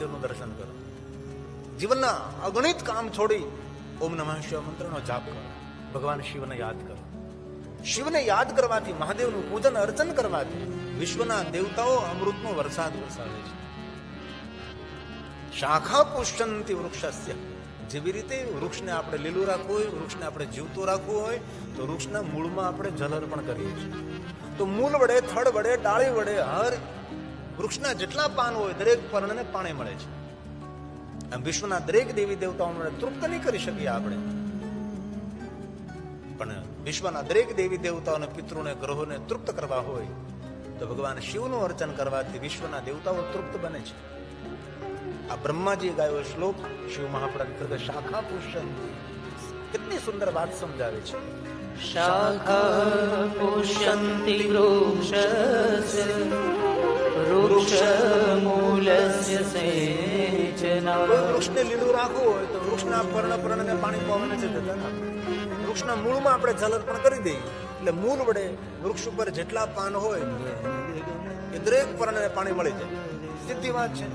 મંદિરનું દર્શન કરો. જીવનના અગણિત કામ છોડી ઓમ નમઃ શિવાય મંત્રનો જાપ કરો. ભગવાન શિવને યાદ કરો. શિવને યાદ કરવાથી, મહાદેવનું પૂજન અર્ચન કરવાથી વિશ્વના દેવતાઓ અમૃતનો વરસાદ વરસાવે છે. શાખા પુષ્યંતિ વૃક્ષસ્ય. જેવી રીતે વૃક્ષને આપણે લીલું રાખવું હોય, વૃક્ષને આપણે જીવતો રાખવું હોય, તો વૃક્ષના મૂળમાં આપણે જલ અર્પણ કરીએ છીએ. તો મૂળ વડે, થડ વડે, ડાળી વડે, હર વૃક્ષના જેટલા પાન હોય દરેક પર્ણને પાણી મળે છે. આમ વિશ્વના દરેક દેવી દેવતાઓને તૃપ્ત નહીં કરી શકીએ આપણે, પણ વિશ્વના દરેક દેવી દેવતાઓને, પિતૃને, ગ્રહોને તૃપ્ત કરવા હોય તો ભગવાન શિવનું અર્ચન કરવાથી વિશ્વના દેવતાઓ તૃપ્ત બને છે. આ બ્રહ્માજી ગાયો શ્લોક શિવ મહાપુરાણ શાખા પુષ્યંતિ કેટલી સુંદર વાત સમજાવે છે. શાખા પુષ્યંતિ વૃક્ષસ્ય વૃક્ષમૂલસ્ય સેચના. વૃક્ષને લીલું રાખવું હોય તો વૃક્ષના પર્ણને પાણી પવન છે જતા. વૃક્ષના મૂળમાં આપણે જલ અર્પણ કરી દઈએ એટલે મૂળ વડે વૃક્ષ ઉપર જેટલા પાન હોય એ દરેક પર્ણને પાણી મળી જાય. સીધી વાત છે.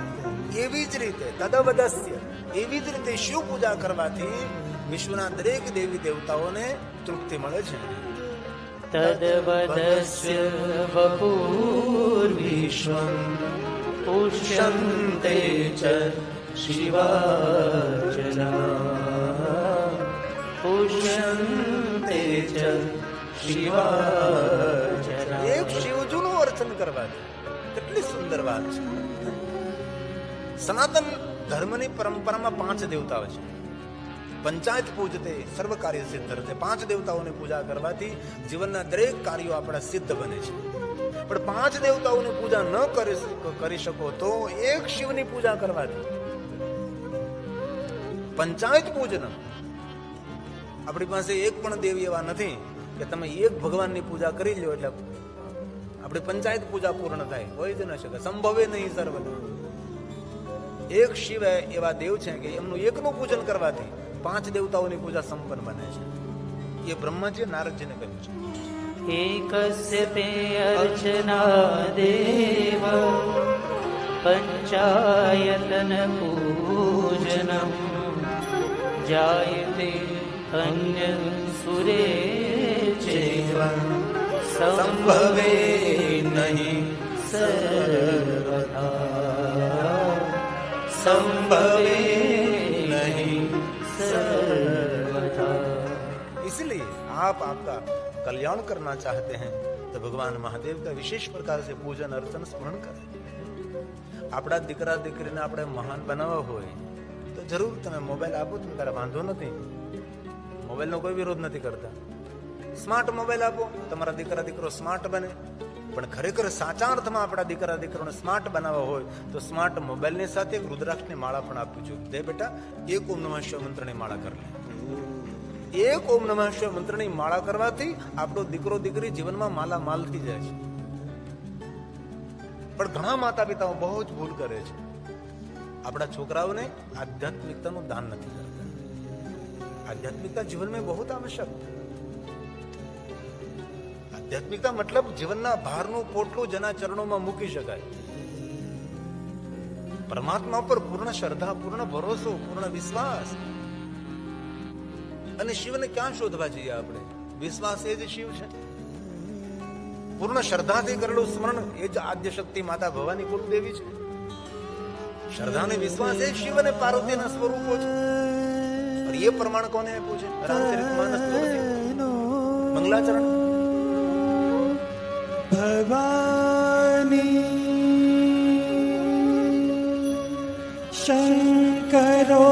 એવી જ રીતે તદવદસ્ય, એવી જ રીતે શિવ પૂજા કરવાથી વિશ્વના દરેક દેવી દેવતાઓને તૃપ્તિ મળે છે. તદવદસ્ય વપુર્વિશ્વં પુષ્યન્તે ચ શિવાર્ચના પુષ્યન્તે ચ શિવાર્ચના. એક શિવજીનું અર્ચન કરવાથી કેટલી સુંદર વાત છે. સનાતન ધર્મની પરંપરામાં 5 દેવતાઓ છે. પંચાયત પૂજતે સર્વ કાર્ય સિદ્ધર્થે. 5 દેવતાઓની પૂજા કરવાથી જીવનના દરેક કાર્યો આપણા સિદ્ધ બને છે. પણ 5 દેવતાઓની પૂજા ન કરી શકો તો એક શિવની પૂજા કરવાથી પંચાયત પૂજન. આપણી પાસે એક પણ દેવી એવા નથી કે તમે એક ભગવાનની પૂજા કરી લો એટલે આપણી પંચાયત પૂજા પૂર્ણ થાય. હોય જ ન શકે, સંભવે નહીં સર્વ. એક શિવ એવા દેવ છે કે એમનું એકનું પૂજન કરવાથી 5 દેવતાઓની પૂજા સંપન્ન બને છે. એ બ્રહ્માજી નારદજીને કહ્યું છે. એકસ્ય તે અર્ચના દેવ પંચાયતન પૂજનમ જાયતે અન્ય સુરે ચૈવ સંભવે નહીં સર્વથા संभवे नहीं सर्वथा. इसलिए आप आपका कल्याण करना चाहते हैं तो भगवान महादेव का विशेष प्रकार से पूजन अर्चन स्मरण करें. આપણા દીકરા દીકરીને આપણે મહાન બનાવવા હોય તો જરૂર તમે મોબાઈલ આપો તો તારે વાંધો નથી. મોબાઈલનો કોઈ વિરોધ નથી કરતા. સ્માર્ટ મોબાઈલ આપો, તમારા દીકરા દીકરો સ્માર્ટ બને. પણ ખરેખર સાચા અર્થમાં આપણા દીકરા દીકરાને સ્માર્ટ બનાવવા હોય તો સ્માર્ટ મોબાઈલની સાથે રુદ્રાક્ષની માળા પણ આપવી જોઈએ. દે બેટા, એક ઓમ નમઃ શિવાય મંત્રની માળા કરી લે. એક ઓમ નમઃ શિવાય મંત્રની માળા કરવાથી આપણો દીકરો દીકરી જીવનમાં માલા માલ થઈ જાય છે. પણ ઘણા માતા પિતાઓ બહુ જ ભૂલ કરે છે. આપણા છોકરાઓને આધ્યાત્મિકતાનું દાન નથી કરતા. આધ્યાત્મિકતા જીવનમાં બહુ આવશ્યક. આધ્યાત્મિકતા મતલબ જીવનના ભારનું પોટલું જેના ચરણોમાં મૂકી શકાય. પરમાત્મા પર પૂર્ણ શ્રદ્ધા, પૂર્ણ ભરોસો, પૂર્ણ વિશ્વાસ. અને શિવને ક્યાં શોધવા જઈએ આપણે? વિશ્વાસ એ જ શિવ છે. પૂર્ણ શ્રદ્ધાથી કરેલું સ્મરણ એ જ આદ્ય શક્તિ માતા ભવાની કુલદેવી છે. શ્રદ્ધા અને વિશ્વાસ એ શિવ અને પાર્વતીના સ્વરૂપો છે. અને એ પ્રમાણ કોને આપ્યું છે? રામચરિતમાનસ મંગલાચરણ. ભવાની શંકરો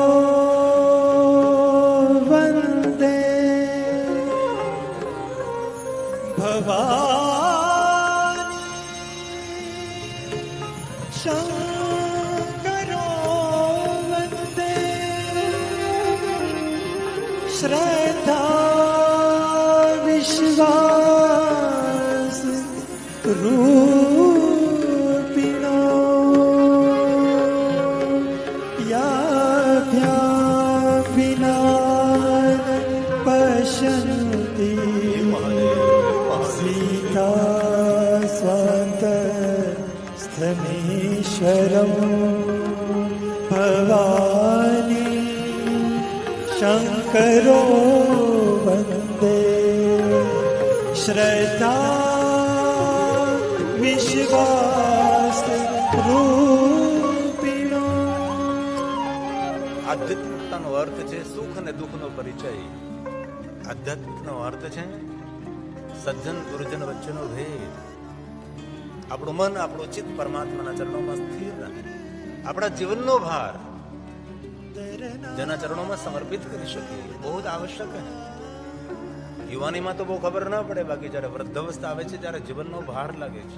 વંદે ભવાની શંકરો વંદે શ્રદ્ધા વિશ્વાસ રૂપિણો યાભ્યા વિના પશ્યન્તિ સીતા સ્વાંત સ્થનેશ્વરમ शङ्करो वन्दे श्रद्धा विश्वास रूपिणो। આધ્યાત્મિકતાનો અર્થ છે સુખ અને દુઃખનો પરિચય. આધ્યાત્મિકનો અર્થ છે સજ્જન ગુરુજન વચ્ચેનો ભેદ. આપણું મન આપણું ચિત્ત પરમાત્માના ચરણોમાં સ્થિર રહે. આપણા જીવનનો ભાર જેના ચરણોમાં સમર્પિત કરી શકીએ બહુ જ આવશ્યક છે. યુવાનીમાં તો બહુ ખબર ના પડે, બાકી જયારે વૃદ્ધાવસ્થા આવે છે ત્યારે જીવનનો ભાર લાગે છે.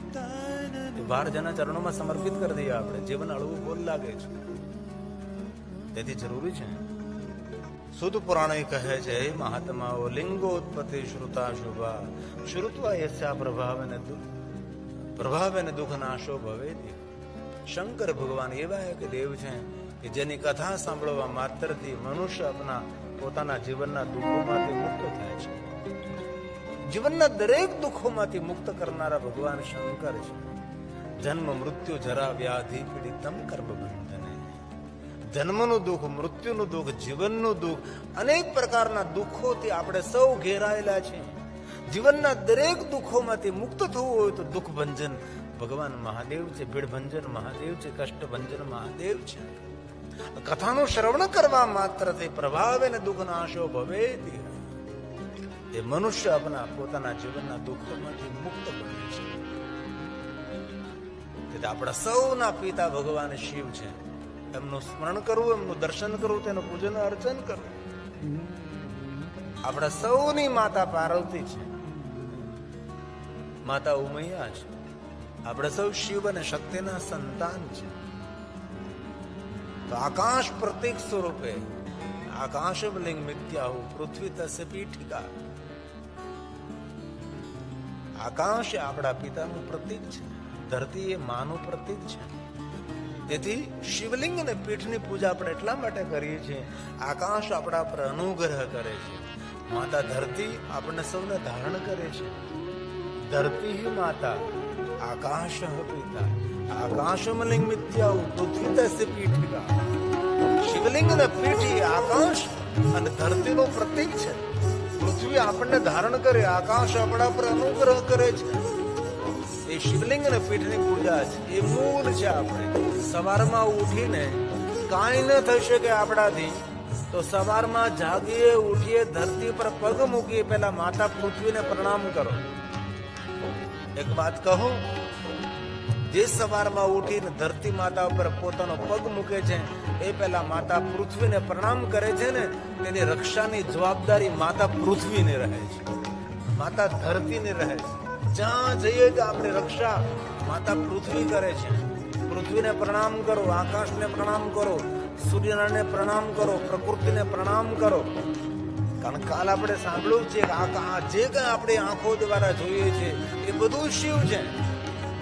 એ ભાર જેના ચરણોમાં સમર્પિત કરી દઈએ આપણે, જીવન હળવું બોલ લાગે છે. તેથી જરૂરી છે. સુદ પુરાણ કહે છે, મહાત્માઓ લિંગોત્પત્તિ શ્રુતા શુભા શ્રુત્વા યસ્યા પ્રભાવેન દુઃખ નાશો ભવે. શંકર ભગવાન એવા એક દેવ છે કે જેની કથા સાંભળવા માત્રથી મનુષ્ય પોતાના જીવનના દુઃખોમાંથી મુક્ત થાય છે. જીવનના દરેક દુઃખોમાંથી મુક્ત કરનારા ભગવાન શંકર છે. જન્મ મૃત્યુ જરા વ્યાધિ પીડિતમ કર્મ બંધને. જન્મનું દુઃખ, મૃત્યુનું દુઃખ, જીવનનું દુઃખ, અનેક પ્રકારના દુઃખોથી આપણે સૌ ઘેરાયેલા છે. જીવનના દરેક દુઃખોમાંથી મુક્ત થવું હોય તો દુઃખ ભંજન ભગવાન મહાદેવ છે, ભીડ ભંજન મહાદેવ છે, કષ્ટ ભંજન મહાદેવ છે. કથાનું શ્રવણ કરવા માત્રથી પ્રભાવે ને દુઃખ નાશો ભવે. એ મનુષ્ય પોતાના જીવનના દુઃખોમાંથી મુક્ત બને છે. તેથી આપણા સૌના પિતા ભગવાન શિવ છે. એમનું સ્મરણ કરવું, એમનું દર્શન કરવું, તેનું પૂજન અર્ચન કરવું. આપણા સૌની માતા પાર્વતી છે, માતા ઉમૈયા છે. આપણે સૌ શિવ અને શક્તિના સંતાન છે. તો આકાશ પ્રતીક સ્વરૂપે આકાશમ લિંગ મિથ્યાહુ પૃથ્વી તસ્ય પીઠિકા. આકાશ એ આપણા પિતાનું પ્રતીક છે, ધરતી એ માનું પ્રતીક છે. તેથી શિવલિંગ અને પીઠની પૂજા આપણે એટલા માટે કરીએ છીએ, આકાશ આપણા પર અનુગ્રહ કરે છે, માતા ધરતી આપણને સૌને ધારણ કરે છે. ધરતી હિ માતા આકાશ પિતા આકાશમ લિંગ મિથ્યાહુ પૃથ્વી તસ્ય પીઠિકા. શિવલિંગ અને પીઠી આકાશ અને ધરતીનું પ્રતીક છે. પૃથ્વી આપણને ધારણ કરે, આકાશ આપણા પર અનુગ્રહ કરે છે. એ શિવલિંગ અને પીઠની પૂજા છે, એ મૂળ છે. આપણે સવારમાં ઉઠીને કાંઈ ન થઈ શકે આપણાથી તો સવારમાં જાગીએ, ઉઠીએ, ધરતી પર પગ મૂકીએ, પહેલા માતા પૃથ્વીને પ્રણામ કરો. એક વાત કહો, જે સવારમાં ઉઠીને ધરતી માતા ઉપર પોતાનો પગ મૂકે છે એ પહેલા માતા પૃથ્વીને પ્રણામ કરે છે ને, તેની રક્ષાની જવાબદારી માતા પૃથ્વીને રહે છે, માતા ધરતીને રહે છે. જ્યાં જઈએ કે આપણી રક્ષા માતા પૃથ્વી કરે છે. પૃથ્વીને પ્રણામ કરો, આકાશને પ્રણામ કરો, સૂર્યનારાયણને પ્રણામ કરો, પ્રકૃતિને પ્રણામ કરો. કારણ કાલ આપણે સાંભળ્યું છે કે જે કઈ આપણે આંખો દ્વારા જોઈએ છે એ બધું શિવ છે.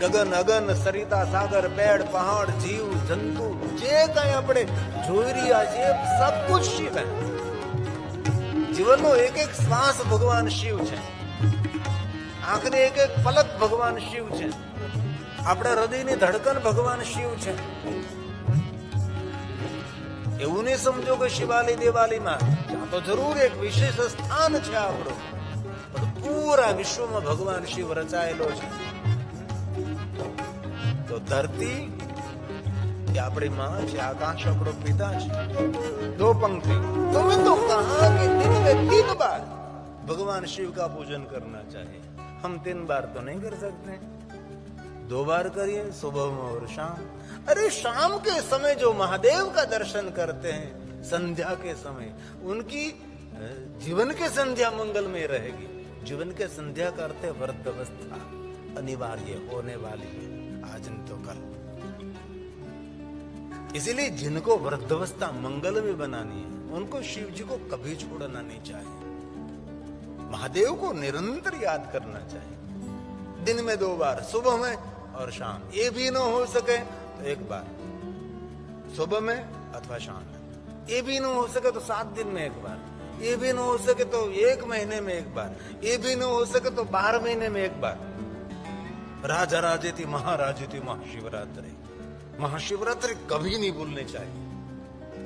ગગન અગન સરિતા સાગર પેડ પહાડ જીવ જંતુ જે કઈ આપણે જોઈ રહ્યા છીએ સબ કુછ શિવ છે. જીવનનો એક એક શ્વાસ ભગવાન શિવ છે. આંખની એક એક પલક ભગવાન શિવ છે. આપણા હૃદયની ધડકન ભગવાન શિવ છે. એવું નહીં સમજો કે શિવાલી દિવાલીમાં તો જરૂર એક વિશેષ સ્થાન છે આપણું, પણ પૂરા વિશ્વમાં ભગવાન શિવ રચાયેલો છે. તો ધરતી એ આપણી માં છે, આકાશ આપણો પિતા છે. દો પંક્તિ તમે તો કહા કે दिन में 3 बार भगवान शिव का पूजन करना चाहिए. हम 3 बार तो नहीं कर सकते, 2 बार करिए, सुबह में और शाम. अरे शाम के समय जो महादेव का दर्शन करते हैं संध्या के समय, उनकी जीवन के संध्या मंगल में रहेगी. जीवन के संध्या करते वृद्धावस्था अनिवार्य होने वाली है, आज नहीं तो कल. इसीलिए जिनको वृद्धावस्था मंगल में बनानी है उनको शिव जी को कभी छोड़ना नहीं चाहिए. महादेव को निरंतर याद करना चाहिए. दिन में 2 बार, सुबह में और शाम. ये भी न हो सके तो 1 बार सुबह में अथवा शाम में. ये भी न हो सके तो 7 दिन में 1 बार. ये भी न हो सके तो 1 महीने में 1 बार. ये भी न हो सके तो 12 महीने में 1 बार. राजा राजेति महाराजेति महाशिवरात्रि. महाशिवरात्रि कभी नहीं भूलनी चाहिए.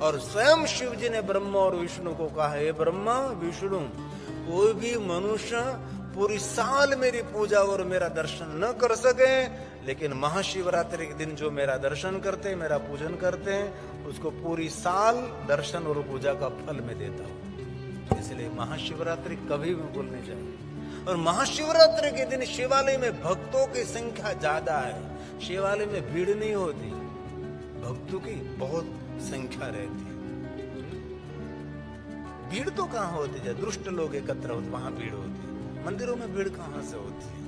और स्वयं शिव जी ने ब्रह्मा और विष्णु को कहा, हे ब्रह्मा विष्णु, कोई भी मनुष्य पूरी साल मेरी पूजा और मेरा दर्शन न कर सके, लेकिन महाशिवरात्रि के दिन जो मेरा दर्शन करते हैं, मेरा पूजन करते हैं, उसको पूरी साल दर्शन और पूजा का फल मैं देता हूं। इसलिए महाशिवरात्रि कभी भी भूलनी चाहिए। और महाशिवरात्रि के दिन शिवालय में भक्तों की संख्या ज्यादा है। शिवालय में भीड़ नहीं होती, भक्तों की बहुत संख्या रहती है। भीड़ तो कहां होती है, दुष्ट लोग एकत्र होते वहां भीड़ होती है, मंदिरों में भीड़ कहां से होती है।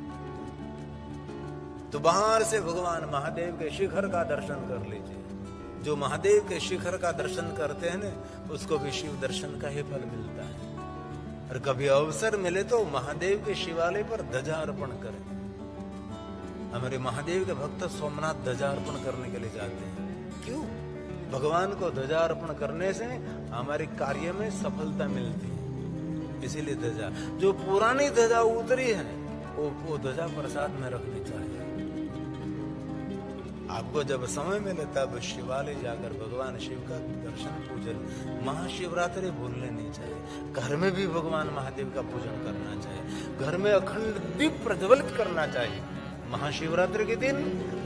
तो बाहर से भगवान महादेव के शिखर का दर्शन कर लीजिए। जो महादेव के शिखर का दर्शन करते हैं ना, उसको भी शिव दर्शन का ही फल मिलता है। और कभी अवसर मिले तो महादेव के शिवालय पर ध्वजा अर्पण करें। हमारे महादेव के भक्त सोमनाथ ध्वजा अर्पण करने के लिए जाते हैं। क्यों? भगवान को ध्वजा अर्पण करने से हमारे कार्य में सफलता मिलती है, इसीलिए ध्वजा। जो पुरानी ध्वजा उतरी है वो ध्वजा प्रसाद में रखनी चाहिए। आपको जब समय मिले तब शिवालय जाकर भगवान शिव का दर्शन पूजन, महाशिवरात्रि भूलने नहीं चाहिए। घर में भी भगवान महादेव का पूजन करना चाहिए। घर में अखंड दीप प्रज्वलित करना चाहिए। महाशिवरात्रि के दिन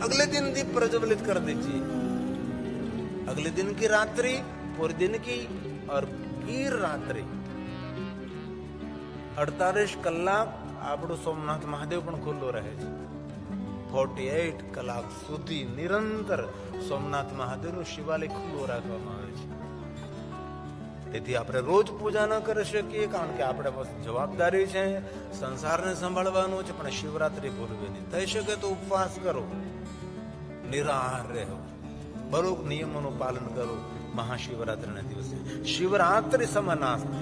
अगले दिन दीप प्रज्वलित कर दीजिए। अगले दिन की रात्रि, पूरे दिन की और फिर रात्रि 48 કલાક આપણું સોમનાથ મહાદેવ પણ ખુલ્લો રહે છે। 48 કલાક સુધી નિરંતર સોમનાથ મહાદેવનું શિવાલય ખુલ્લું રાખવામાં આવે છે। તેથી આપણે રોજ પૂજા ન કરી શકીએ, કારણ કે આપણે બસ જવાબદારી છે, સંસારને સંભાળવાનું છે, પણ શિવરાત્રિ ભૂલવી નહીં। થઈ શકે તો ઉપવાસ કરો, નિરાહાર રહો, બરોબર નિયમોનું પાલન કરો। મહાશિવરાત્રિના દિવસે શિવરાત્રિ સમાનાસ્તિ,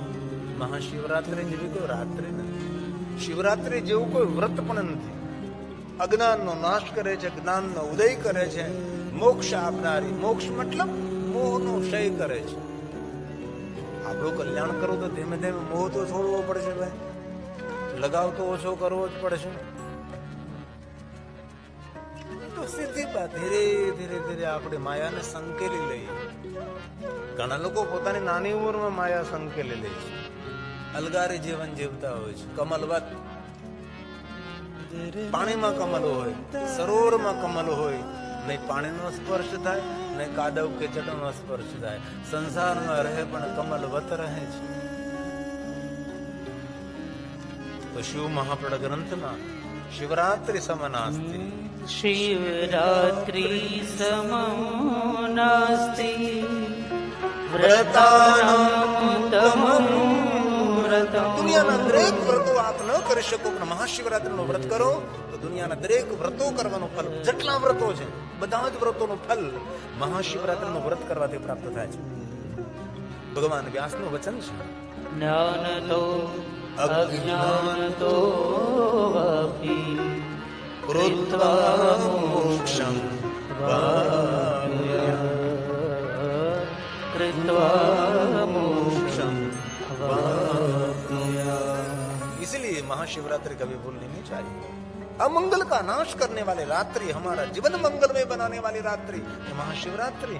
મહાશિવરાત્રિ જેવી કોઈ રાત્રિ નથી, શિવરાત્રિ જેવું કોઈ વ્રત પણ નથી। અજ્ઞાનનો નાશ કરે છે, જ્ઞાનનો ઉદય કરે છે, મોક્ષ આપનારી, મોક્ષ મતલબ મોહનો ક્ષય કરે છે। આપણું કલ્યાણ કરો તો ધીમે ધીમે મોહ તો છોડવો પડશે ભાઈ, લગાવ તો ઓછો કરવો જ પડશે। તો સીધી વાત, ધીરે ધીરે ધીરે આપણે માયાને સંકેલી લઈએ। ઘણા લોકો પોતાની નાની ઉંમરમાં માયા સંકેલી લે છે, અલગારી જીવન જીવતા હોય છે। કમલવત, પાણીમાં કમલ હોય, સરોવરમાં કમલ હોય, નહીં પાણીનો સ્પર્શ થાય, નહીં કાદવ કે ચટનો સ્પર્શ થાય, સંસારમાં રહે પણ કમલવત રહે છે। તો શિવ મહાપ્રદ ગ્રંથમાં શિવરાત્રિ સમાનાસ્તિ, શિવરાત્રિ સમાનાસ્તિ વ્રતાનામ દુનિયાના દરેક વ્રતો આપ ન કરી શકો, પણ મહાશિવરાત્રિનું વ્રત કરો તો દુનિયાના દરેક વ્રતો કરવાનું ફલ, જેટલા વ્રતો છે બધા જ વ્રતોનું ફલ મહાશિવરાત્રિનું વ્રત કરવાથી પ્રાપ્ત થાય છે। ભગવાન વ્યાસનું વચન છે, જ્ઞાનતો અજ્ઞાનતો વાપી કૃત્વા મોક્ષં કૃત્વા મોક્ષં। इसलिए महाशिवरात्रि कभी भूलनी नहीं चाहिए। अमंगल का नाश करने वाली रात्रि, हमारा जीवन मंगलमय बनाने वाली रात्रि ये महाशिवरात्रि।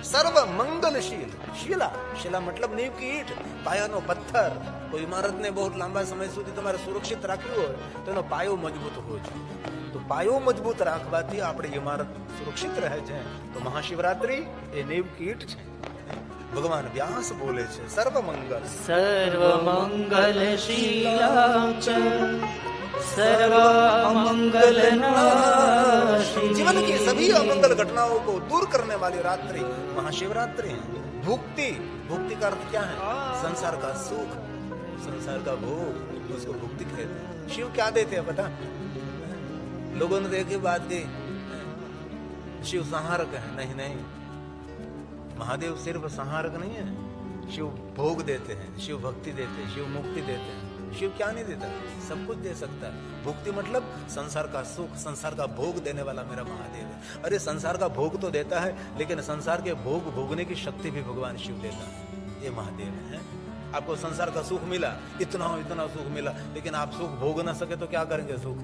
सर्व मंगलशील, शिला, शिला मतलब नींव की ईंट, पायानो पत्थर। कोई इमारत ने बहुत लांबा समय સુધી તમારે સુરક્ષિત રાખ્યું હોય તો એનો પાયો મજબૂત હોવો જોઈએ। તો પાયો મજબૂત રાખવાથી આપણી ઇમારત સુરક્ષિત રહે છે। તો મહાશિવરાત્રિ એ नींव की ईंट છે। ભગવાન વ્યાસ બોલે છે, સર્વ મંગલ, સર્વ મંગલ શીલાચ સર્વ મંગલ નાશી। जीवन की सभी अमंगल घटनाओं को दूर करने वाली रात्रि महाशिवरात्रि है। भुक्ति, भुक्ति का अर्थ क्या है? संसार का सुख, संसार का भोग, उसको भुक्ति कहते हैं। शिव क्या देते हैं पता? लोगों ने देखी बात की शिव संहारक है, नहीं नहीं, महादेव सिर्फ संहारक नहीं है, शिव भोग देते हैं, शिव भक्ति देते हैं, शिव मुक्ति देते हैं। शिव क्या नहीं देता? सब कुछ दे सकता है। भुक्ति मतलब संसार का सुख, संसार का भोग देने वाला मेरा महादेव है। अरे संसार का भोग तो देता है, लेकिन संसार के भोग भोगने की शक्ति भी भगवान शिव देता है। ये महादेव है। आपको संसार का सुख मिला, इतना इतना सुख मिला, लेकिन आप सुख भोग ना सके तो क्या करेंगे सुख?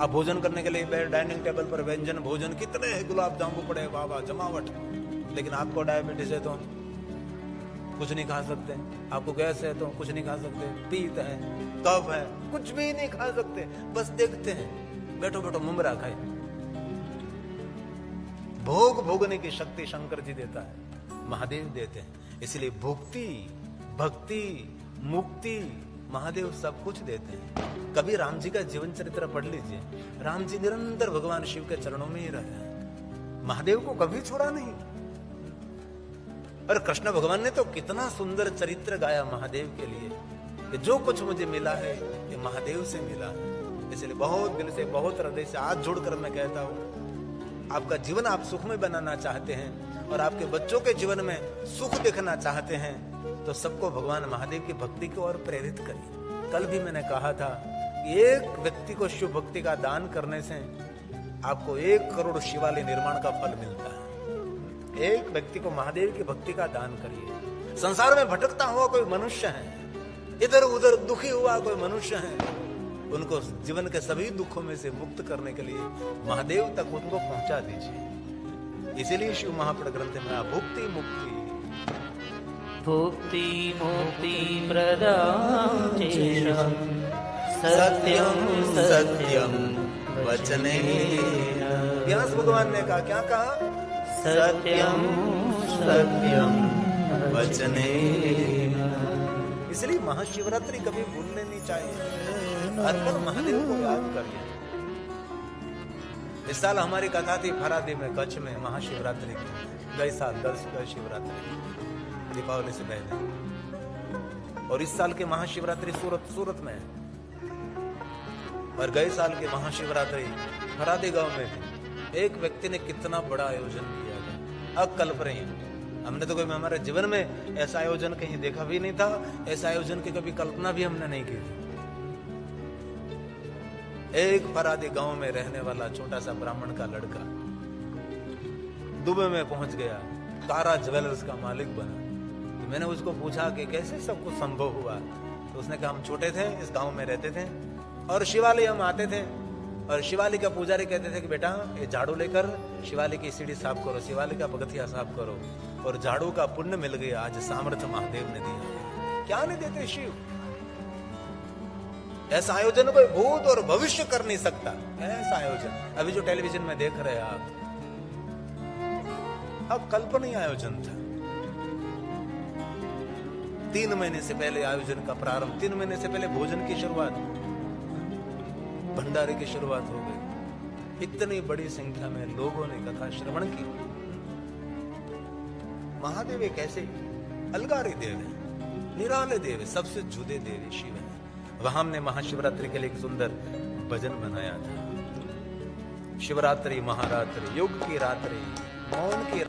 आप भोजन करने के लिए डाइनिंग टेबल पर व्यंजन भोजन कितने हैं, गुलाब जामुन पड़े, वाह वाह जमावट, लेकिन आपको डायबिटीज है तो कुछ नहीं खा सकते, आपको गैस है तो कुछ नहीं खा सकते, पीत है, कफ है, कुछ भी नहीं खा सकते, बस देखते हैं, बैठो बैठो मुमरा खाए। भोग भोगने की शक्ति शंकर जी देता है, महादेव देते हैं। इसलिए भुक्ति, भक्ति, मुक्ति महादेव सब कुछ देते हैं। कभी राम जी का जीवन चरित्र पढ़ लीजिए, राम जी निरंतर भगवान शिव के चरणों में ही रहे, महादेव को कभी छोड़ा नहीं। और कृष्ण भगवान ने तो कितना सुंदर चरित्र गाया महादेव के लिए कि जो कुछ मुझे मिला है ये महादेव से मिला है। इसलिए बहुत दिल से, बहुत हृदय से हाथ जोड़कर मैं कहता हूं, आपका जीवन आप सुखमय बनाना चाहते हैं और आपके बच्चों के जीवन में सुख देखना चाहते हैं तो सबको भगवान महादेव की भक्ति की ओर प्रेरित करिए। कल भी मैंने कहा था कि एक व्यक्ति को शिव भक्ति का दान करने से आपको 1 करोड़ शिवालय निर्माण का फल मिलता है। एक व्यक्ति को महादेव की भक्ति का दान करिए। संसार में भटकता हुआ कोई मनुष्य है, इधर उधर दुखी हुआ कोई मनुष्य है, उनको जीवन के सभी दुखों में से मुक्त करने के लिए महादेव तक उनको पहुंचा दीजिए। इसीलिए शिव महापुराण ग्रंथ में भुक्ति मुक्ति भुक्ति मुक्ति प्रदां तेषां सत्यं सत्यं वचनेन। व्यास भगवान ने कहा, क्या कहा? सत्यं सत्यं वचनेन। इसलिए महाशिवरात्रि कभी भूलने नहीं चाहिए। हर पल महादेव को याद करिए। इस साल हमारी कथा थी फरादी में, कच्छ में, महाशिवरात्रि की। गए साल 10 शिवरात्रि दीपावली से पहले, और इस साल की महाशिवरात्रि सूरत में है। और गए साल की महाशिवरात्रि फरादी गांव में थी। एक व्यक्ति ने कितना बड़ा आयोजन किया था, अकल्पनीय। हमने तो कभी हमारे जीवन में ऐसा आयोजन कहीं देखा भी नहीं था, ऐसा आयोजन की कभी कल्पना भी हमने नहीं की थी। एक फरादी गांव में रहने वाला छोटा सा ब्राह्मण का लड़का दुबई में पहुंच गया, तारा ज्वेलर्स का मालिक बना। तो मैंने उसको पूछा कि कैसे सब कुछ संभव हुआ, तो उसने कहा हम छोटे थे, इस गांव में रहते थे और शिवालय हम आते थे, और शिवालय का पुजारी कहते थे कि बेटा ये झाड़ू लेकर शिवालय की सीढ़ी साफ करो, शिवालय का पगथिया साफ करो। और झाड़ू का पुण्य मिल गया, आज सामर्थ्य महादेव ने दिया। क्या नहीं देते शिव? ऐसा आयोजन कोई भूत और भविष्य कर नहीं सकता। ऐसा आयोजन अभी जो टेलीविजन में देख रहे हैं आप, अब कल्पनीय आयोजन था। 3 महीने से पहले आयोजन का प्रारंभ, 3 महीने से पहले भोजन की शुरुआत, भंडारे की शुरुआत हो गई। इतनी बड़ी संख्या में लोगों ने कथा श्रवण की। महादेव एक ऐसे अलगारी देव है, निराले देव है, सबसे जुदे देव शिव है। वहां हमने महाशिवरात्रि के लिए एक सुंदर भजन बनाया था। शिवरात्रि महारात्रि, युग की रात्रि, मौन की